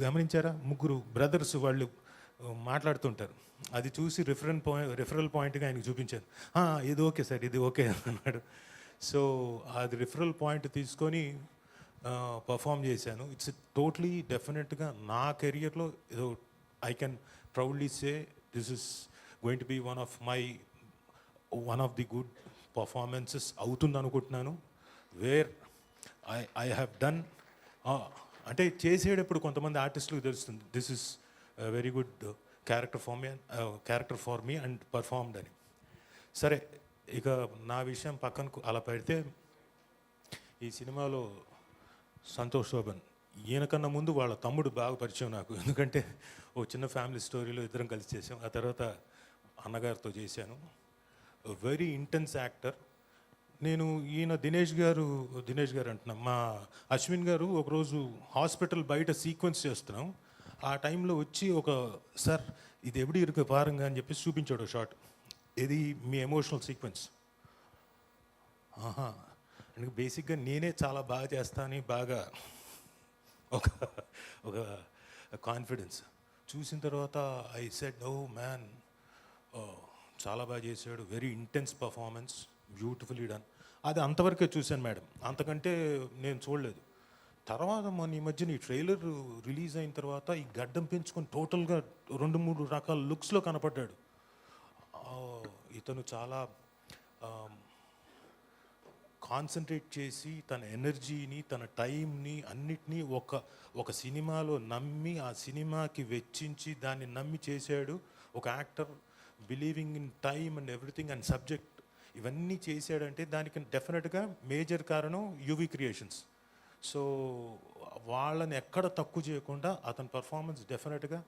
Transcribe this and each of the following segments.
గమనించారా? ముగ్గురు బ్రదర్స్ వాళ్ళు మాట్లాడుతుంటారు. అది చూసి రిఫరల్ పాయింట్గా ఆయనకు చూపించాను. ఇది ఓకే సార్, ఇది ఓకే అన్నాడు. సో అది రిఫరల్ పాయింట్ తీసుకొని పర్ఫామ్ చేశాను. ఇట్స్ టోటలీ డెఫినెట్గా నా కెరియర్లో ఏదో I can proudly say this is going to be one of the good performances అవుతుంది అనుకుంటున్నాను. వేర్ ఐ హ్యావ్ డన్, అంటే చేసేటప్పుడు కొంతమంది ఆర్టిస్టులకు తెలుస్తుంది this is very good character for me and performed అని. సరే, ఇక నా విషయం పక్కనకు అలా పెడితే, ఈ సినిమాలో సంతోష్ శోభన్ ఈయనకన్నా ముందు వాళ్ళ తమ్ముడు బాగా పరిచయం నాకు. ఎందుకంటే ఓ చిన్న ఫ్యామిలీ స్టోరీలో ఇద్దరం కలిసి చేసాం. ఆ తర్వాత అన్నగారితో చేశాను. Very intense actor. నేను ఈయన దినేష్ గారు అంటున్నాం, మా అశ్విన్ గారు ఒకరోజు హాస్పిటల్ బయట సీక్వెన్స్ చేస్తున్నాం. ఆ టైంలో వచ్చి సార్ ఇది ఎప్పుడు ఇరుకు పారంగా అని చెప్పి చూపించాడు షార్ట్. ఇది మీ ఎమోషనల్ సీక్వెన్స్. అంటే బేసిక్గా నేనే చాలా బాగా చేస్తానని బాగా ఒక కాన్ఫిడెన్స్ చూసిన తర్వాత ఐ సెడ్ ఓ మ్యాన్, చాలా బాగా చేశాడు, very intense performance, beautifully done. అది అంతవరకే చూశాను మేడం, అంతకంటే నేను చూడలేదు. తర్వాత మొన్న ఈ మధ్యన ఈ ట్రైలర్ రిలీజ్ అయిన తర్వాత ఈ గడ్డం పెంచుకొని టోటల్గా 2-3 రకాల లుక్స్లో కనపడ్డాడు. ఇతను చాలా కాన్సన్ట్రేట్ చేసి తన ఎనర్జీని, తన టైంని, అన్నిటినీ ఒక సినిమాలో నమ్మి, ఆ సినిమాకి వెచ్చించి దాన్ని నమ్మి చేశాడు. ఒక actor believing in time and everything and subject, ఇవన్నీ చేశాడంటే దానికి డెఫినెట్గా మేజర్ కారణం యువి క్రియేషన్స్. సో వాళ్ళని ఎక్కడ తక్కువ చేయకుండా అతని పర్ఫార్మెన్స్ డెఫినెట్గా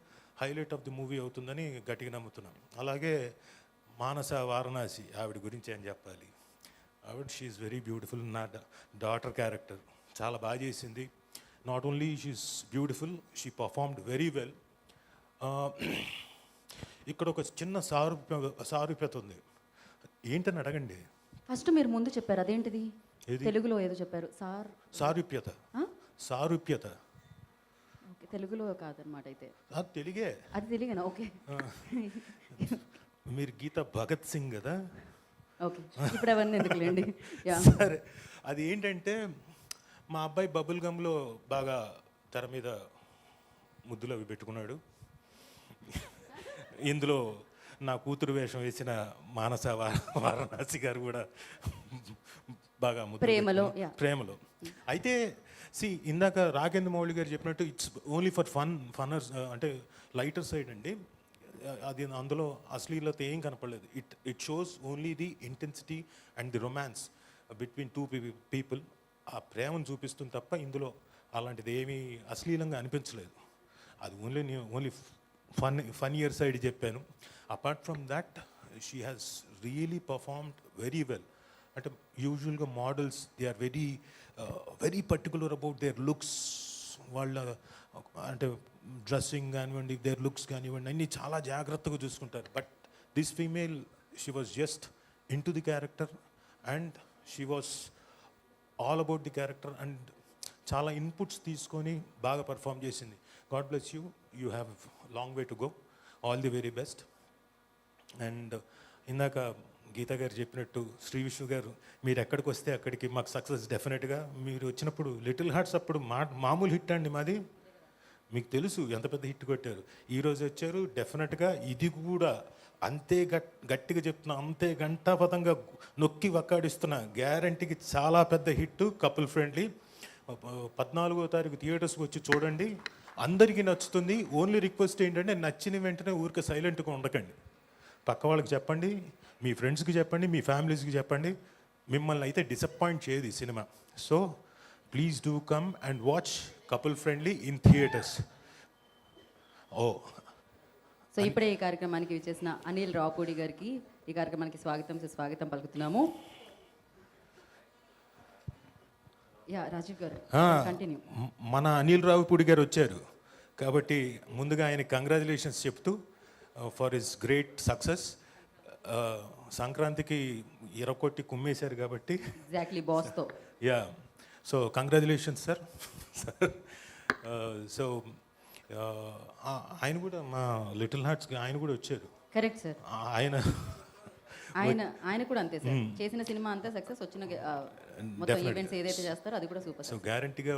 హైలైట్ ఆఫ్ ది మూవీ అవుతుందని గట్టిగా నమ్ముతున్నాం. అలాగే మానస వారణాసి, ఆవిడ గురించి ఏం చెప్పాలి. ఆవిడ షీఈస్ వెరీ బ్యూటిఫుల్. నా డాటర్ క్యారెక్టర్ చాలా బాగా చేసింది. Not only she is beautiful, she performed very well. ఇక్కడ ఒక చిన్న సారూప్యత ఉంది. ఏంటని అడగండి. ఫస్ట్ మీరు ముందు చెప్పారు, అదేంటిది? తెలుగులో ఏదో చెప్పారు. సారూప్యత. ఓకే, తెలుగులో కాదనమాట అయితే. అది తెలుగే. అది తెలుగేనా? ఓకే. మీరు గీత భగత్ సింగ్ కదా. ఓకే, ఇప్పుడు అవన్నీ ఎందుకులేండి. సరే, అది ఏంటంటే మా అబ్బాయి బబుల్ గమ్లో బాగా తెర మీద ముద్దులు అవి పెట్టుకున్నాడు. ఇందులో నా కూతురు వేషం వేసిన మానస వారణాసి గారు కూడా బాగా ప్రేమలో. అయితే ఇందాక రాఘేంద్ర మౌళి గారు చెప్పినట్టు ఇట్స్ ఓన్లీ ఫర్ ఫన్నర్స్, అంటే లైటర్ సైడ్ అండి. అది అందులో అశ్లీలత ఏం కనపడలేదు. It shows only the intensity and the romance between two people. ఆ ప్రేమను చూపిస్తుంది తప్ప ఇందులో అలాంటిది ఏమీ అశ్లీలంగా అనిపించలేదు. అది ఓన్లీ ఫన్ ఇయర్ సైడ్ చెప్పాను. Apart from that she has really performed very well. అంటే యూజువల్గా models they are very particular about their looks. వాళ్ళ అంటే డ్రెస్సింగ్ కానివ్వండి, దేర్ లుక్స్ కానివ్వండి, అన్నీ చాలా జాగ్రత్తగా చూసుకుంటారు. But this female, she was just in to the character and she was all about the character and చాలా ఇన్పుట్స్ తీసుకొని బాగా పర్ఫామ్ చేసింది. God bless you, you have long way to go. All the very best. And ఇందాక గీత గారు చెప్పినట్టు, శ్రీ విష్ణు గారు, మీరు ఎక్కడికి వస్తే అక్కడికి మాకు సక్సెస్ డెఫినెట్గా. మీరు వచ్చినప్పుడు లిటిల్ హార్ట్స్ అప్పుడు మామూలు హిట్ అండి మాది. మీకు తెలుసు ఎంత పెద్ద హిట్ కొట్టారు. ఈరోజు వచ్చారు, డెఫినెట్గా ఇది కూడా అంతే గట్టిగా చెప్తున్నా, అంతే గంటాపదంగా నొక్కి వక్కాడిస్తున్నా, గ్యారంటీకి చాలా పెద్ద హిట్. Couple friendly. 14వ తారీఖు థియేటర్స్కి వచ్చి చూడండి, అందరికీ నచ్చుతుంది. ఓన్లీ రిక్వెస్ట్ ఏంటంటే నచ్చిన వెంటనే ఊరికే సైలెంట్గా ఉండకండి. పక్క వాళ్ళకి చెప్పండి, మీ ఫ్రెండ్స్కి చెప్పండి, మీ ఫ్యామిలీస్కి చెప్పండి. మిమ్మల్ని అయితే డిసప్పాయింట్ చేయదు ఈ cinema. So please do come and watch couple friendly in theatres. So ఇప్పుడే ఈ కార్యక్రమానికి విచ్చేసిన అనిల్ రావుపూడి గారికి ఈ కార్యక్రమానికి స్వాగతం పలుకుతున్నాము. రాజీవ్ గారు కంటిన్యూ. మన అనిల్ రావుపూడి గారు వచ్చారు కాబట్టి ముందుగా ఆయన కంగ్రాచులేషన్స్ చెప్తూ ఫర్ హిస్ గ్రేట్ సక్సెస్. సంక్రాంతికి 20 కోటి కుమ్మేశారు కాబట్టి ఎగ్జాక్ట్లీ బాస్తో. So congratulations sir. సో ఆయన కూడా మా లిటిల్ హార్ట్స్కి ఆయన కూడా వచ్చారు. Correct sir. ఆయన ఆయన కూడా అంతే సార్. చేసిన సినిమా అంతా సక్సెస్, వచ్చిన మొత్తం ఈవెంట్స్ ఏదైతే చేస్తారో అది కూడా సూపర్. సో గ్యారంటీగా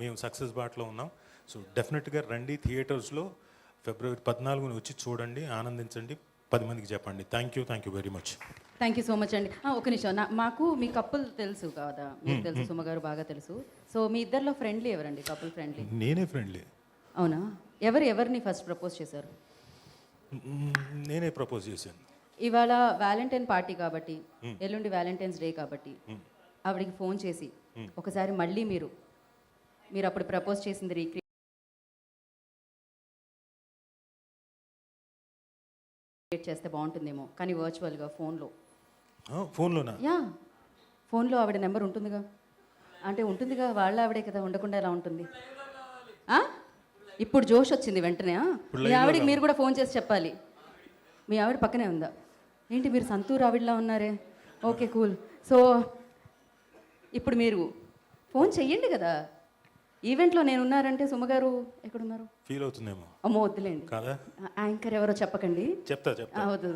మేము సక్సెస్ బాటలో ఉన్నాం. సో డెఫినెట్గా రండి, థియేటర్స్లో ఫిబ్రవరి 14న వచ్చి చూడండి, ఆనందించండి, 10 మందికి చెప్పండి. Thank you very much. Thank you so much అండి. ఒక నిమిషం, మాకు మీ కపుల్ తెలుసు కదా, మీకు తెలుసు, సుమ గారు బాగా తెలుసు. సో మీ ఇద్దరిలో ఫ్రెండ్లీ ఎవరండి? Couple friendly? నేనే ఫ్రెండ్లీ. అవునా? ఎవరిని ఫస్ట్ ప్రపోజ్ చేశారు? నేనే ప్రపోజ్ చేశాను. ఇవాళ వ్యాలంటైన్ పార్టీ కాబట్టి, ఎల్లుండి వ్యాలంటైన్స్ డే కాబట్టి ఆవిడకి ఫోన్ చేసి ఒకసారి మళ్ళీ మీరు అప్పుడు ప్రపోజ్ చేసింది రీక్రియేట్ చేస్తే బాగుంటుందేమో, కానీ వర్చువల్గా ఫోన్లోనా? ఫోన్లో ఆవిడ నెంబర్ ఉంటుందిగా. అంటే ఉంటుందిగా, వాళ్ళ ఆవిడే కదా, ఉండకుండా ఎలా ఉంటుంది? ఇప్పుడు జోష్ వచ్చింది వెంటనే. మీ ఆవిడకి మీరు కూడా ఫోన్ చేసి చెప్పాలి. మీ ఆవిడ పక్కనే ఉందా ఏంటి? మీరు సంతూర్ ఆవిడలా ఉన్నారే. Okay, cool. సో ఇప్పుడు మీరు ఫోన్ చెయ్యండి కదా. ఈవెంట్లో నేను ఉన్నారంటే సుమగారు ఎక్కడున్నారు? ఫీల్ అవుతుందేమో. అమ్మో వద్దులేండి, కాదా? యాంకర్ ఎవరో చెప్పకండి. చెప్తా. వద్దు.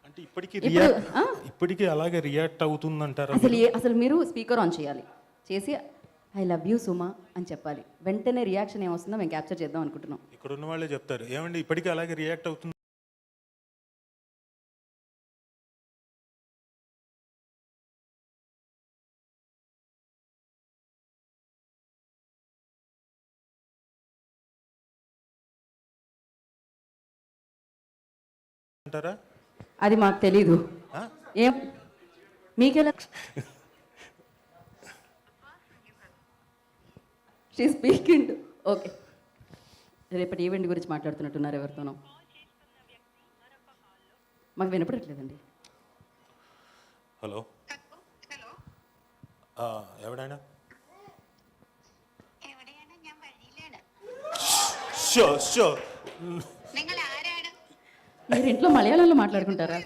అంటే ఇప్పటికీ అలాగే రియాక్ట్ అవుతుందంటారా? అసలు మీరు స్పీకర్ ఆన్ చేయాలి, చేసి ఐ లవ్ యూ సుమా అని చెప్పాలి. వెంటనే రియాక్షన్ ఏమొస్తుందో మేము క్యాప్చర్ చేద్దాం అనుకుంటున్నాం. ఇక్కడ ఉన్న వాళ్ళే చెప్తారు, ఏమండి ఇప్పటికీ అలాగే రియాక్ట్ అవుతుంది. అంటారా? అది మాకు తెలీదు. ఏం మీకెలా? She speaking. ఓకే, రేపటి ఈవెంట్ గురించి మాట్లాడుతున్నట్టున్నారు ఎవరితోనో. మాకు వినపడట్లేదండి. హలో, എവിടെയാണ്? మీరు ఇంట్లో మలయాళంలో మాట్లాడుకుంటారా?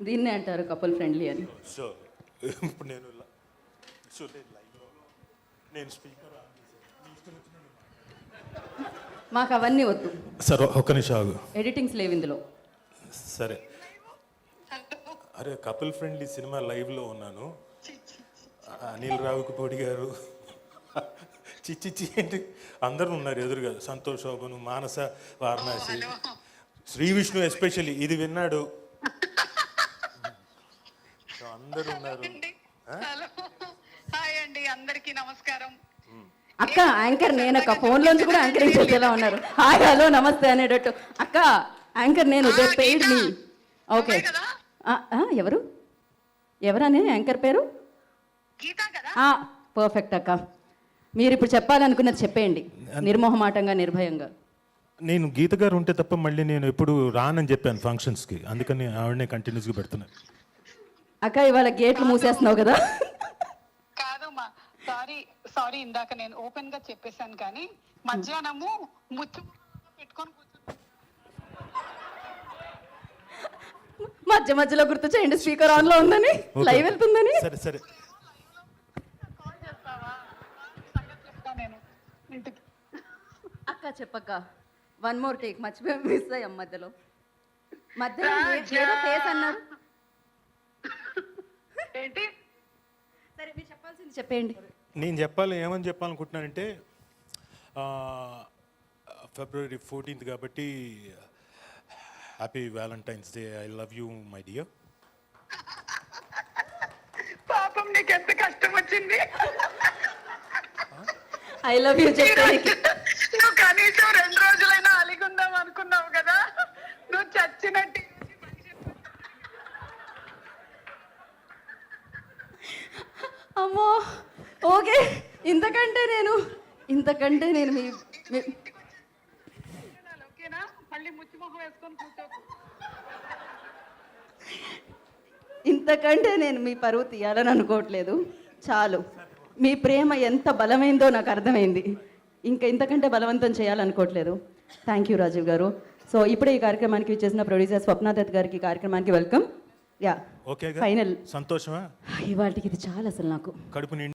దీన్నే అంటారు కపుల్ ఫ్రెండ్లీ అని. ఇప్పుడు నేను స్పీకర్ మాకు అవన్నీ వద్దు సార్. ఒక్క నిమిషం ఆగు, ఎడిటింగ్స్ లేవు ఇందులో. సరే. అరే, కపుల్ ఫ్రెండ్లీ సినిమా లైవ్లో ఉన్నాను. అనిల్ రావిపూడి గారు, చిచ్చి ఏంటి, అందరూ ఉన్నారు ఎదురుగా. సంతోష్ శోభను, మానస, వారణాసి, శ్రీ విష్ణు ఎస్పెషల్లీ ఇది విన్నాడు. అందరూ ఉన్నారు. అందరికీ నమస్కారం. అక్క యాంకర్ నేనక్క, ఫోన్లోంచి కూడా యాంకరింగ్ చేసేలా ఉన్నారు. హాయ్ హలో నమస్తే అనేటట్టు. అక్క యాంకర్ నేను, దే పెయిడ్ మీ. ఓకే, ఎవరనే యాంకర్ పేరు? పర్ఫెక్ట్ అక్క. మీరు ఇప్పుడు చెప్పాలనుకున్నది చెప్పేయండి, నిర్మోహమాటంగా, నిర్భయంగా. నేను గీత గారు ఉంటే తప్ప మళ్ళీ నేను ఎప్పుడు రానని చెప్పాను ఫంక్షన్స్కి, అందుకని ఆవిడనే కంటిన్యూస్గా పెడుతున్నాను. అక్క ఇవాళ గేట్లు మూసేస్తున్నావు కదా? కాదమ్మా, సారీ ఇందాక నేను ఓపెన్ గా చెప్పేశాను, కానీ మధ్యాహ్నము ముచ్చు పెట్టుకొని మధ్యలో గుర్తు చేయండి, స్పీకర్ ఆన్ లో ఉందని, లైవ్ వెళ్తుందని. సరే సరే, అక్క చెప్పక్క, వన్ మోర్ టేక్. మర్చిపోయి మిస్ అయ్యాం మధ్యలో ఏదో ఫేస్ అన్నారు. ఏంటి? సరే మీరు చెప్పాల్సింది చెప్పేయండి. నేను ఏమని చెప్పాలనుకుంటున్నానంటే, ఫిబ్రవరి 14th కాబట్టి happy Valentine's day. I love you my dear. పాపం నీకు ఎంత కష్టం వచ్చింది. ఐ లవ్ యూ చెప్పడానికి నువ్వు కనీసం 2 రోజులైనా అలిగుందాం అనుకున్నావు కదా, నువ్వు చచ్చినట్టు. అమ్మో ఓకే, ఇంతకంటే నేను మీ ఓకేనా? మళ్ళీ ముచ్చిమొహం వేసుకొని కూర్చోకు. ఇంతకంటే నేను మీ పరువు తీయాలని అనుకోవట్లేదు. చాలు, మీ ప్రేమ ఎంత బలమైందో నాకు అర్థమైంది. ఇంతకంటే బలవంతం చేయాలనుకోవట్లేదు. థ్యాంక్ యూ రాజీవ్ గారు. సో ఇప్పుడే ఈ కార్యక్రమానికి ఇచ్చేసిన ప్రొడ్యూసర్ స్వప్నాదత్ గారికి కార్యక్రమానికి వెల్కమ్. యా ఓకే ఫైనల్ సంతోషమా ఇవాళకి ఇది చాలా అసలు నాకు కడుపు